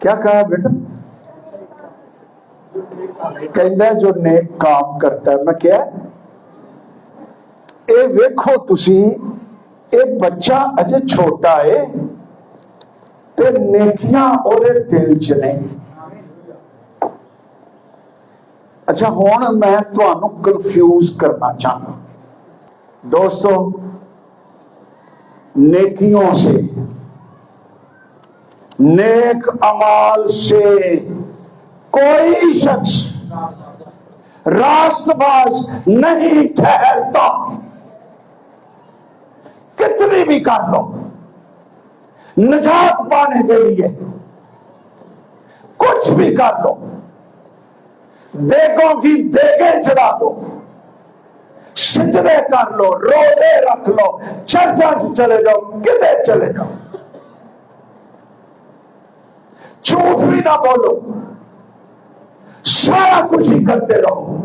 کیا کہا بیٹا؟ کہندا جو نیک کام کرتا ہے. میں کیا اے ویکھو تسی اے بچہ اجے چھوٹا ہے تے نیکیاں اودے دل چ نہیں. اچھا ہوں میں تمہیں کنفیوز کرنا چاہتا. دوستو نیکیوں سے نیک اعمال سے کوئی شخص راست باز نہیں ٹھہرتا. کتنی بھی کر لو نجات پانے کے لیے کچھ بھی کر لو, دیگوں کی دیگیں چڑھا دو, سجدے کر لو, روزے رکھ لو, چرچ چلے جاؤ, کدے چلے جاؤ, جھوٹ بھی نہ بولو, سارا کچھ ہی کرتے رہو,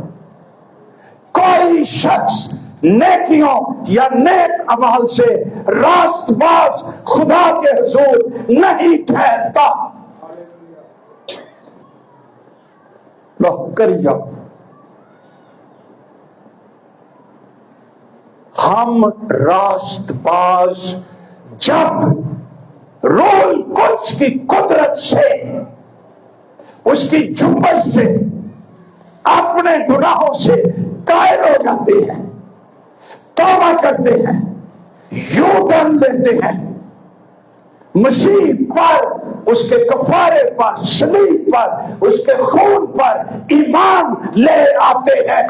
کوئی شخص نیکیوں یا نیک عمل سے راست باز خدا کے حضور نہیں ٹھہرتا. لو کری جاؤ. ہم راست باز جب روح القدس کی قدرت سے, اس کی جنبش سے اپنے گناہوں سے قائل ہو جاتے ہیں, توبہ کرتے ہیں, یوں ٹرن لیتے ہیں, مسیح پر, اس کے کفارے پر, صلیب پر, اس کے خون پر ایمان لے آتے ہیں,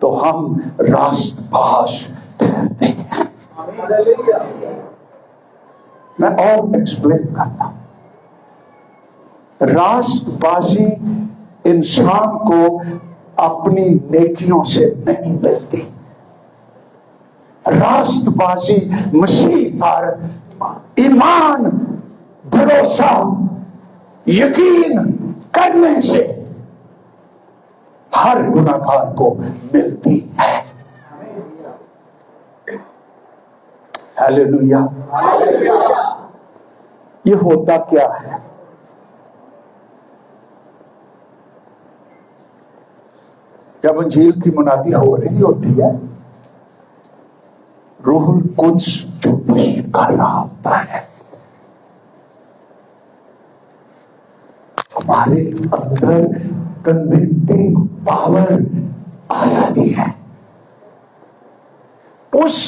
تو ہم راست باز ٹھہرتے ہیں. میں اور ایکسپلین کرتا ہوں. راست بازی انسان کو اپنی نیکیوں سے نہیں ملتی. راست بازی مسیح پر ایمان, بھروسہ, یقین کرنے سے ہر گناہگار کو ملتی ہے. ہیلیلویا. یہ ہوتا کیا ہے؟ جب انجیل کی منادی ہو رہی ہوتی ہے, روح القدس جو بشیر کر رہا ہوتا ہے, ہمارے اندر کنوکٹنگ پاور آ جاتی ہے. اس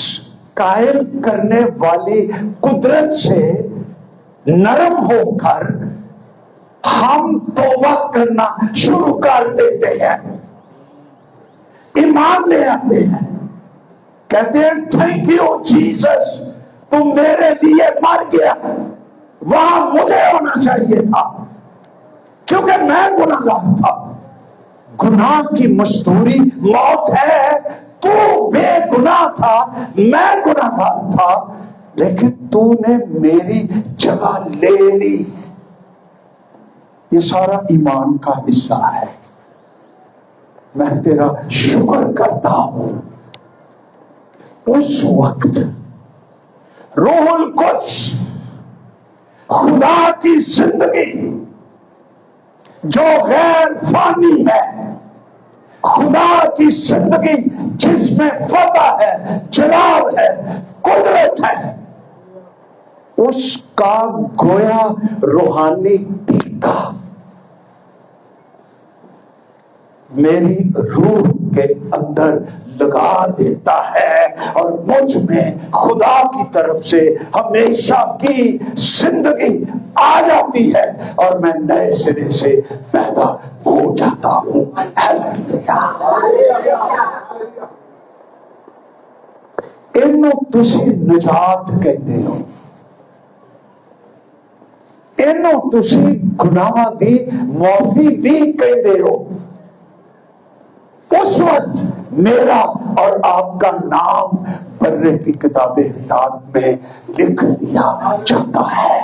قائل کرنے والی قدرت سے نرم ہو کر ہم توبہ کرنا شروع کر دیتے ہیں, ایمان لے آتے ہیں, کہتے ہیں تھینک یو جیسس, تم میرے لیے مر گیا, وہاں مجھے ہونا چاہیے تھا کیونکہ میں گناہگار تھا. گناہ کی مزدوری موت ہے. تو بے گناہ تھا, میں گناہگار تھا, لیکن تو نے میری جگہ لے لی. یہ سارا ایمان کا حصہ ہے. میں تیرا شکر کرتا ہوں. اس وقت روح القدس, خدا کی زندگی جو غیر فانی ہے, خدا کی زندگی جس میں فتح ہے, جلال ہے, قدرت ہے, اس کا گویا روحانی ٹیکا میری روح کے اندر لگا دیتا ہے, اور مجھ میں خدا کی طرف سے ہمیشہ کی زندگی آ جاتی ہے, اور میں نئے سرے سے پیدا ہو جاتا ہوں. اینوں تسی نجات کہتے ہو, اینوں تسی گناہاں دی معافی بھی کہتے ہو. اس وقت میرا اور آپ کا نام برے کی کتاب حیات میں لکھ لیا جاتا ہے.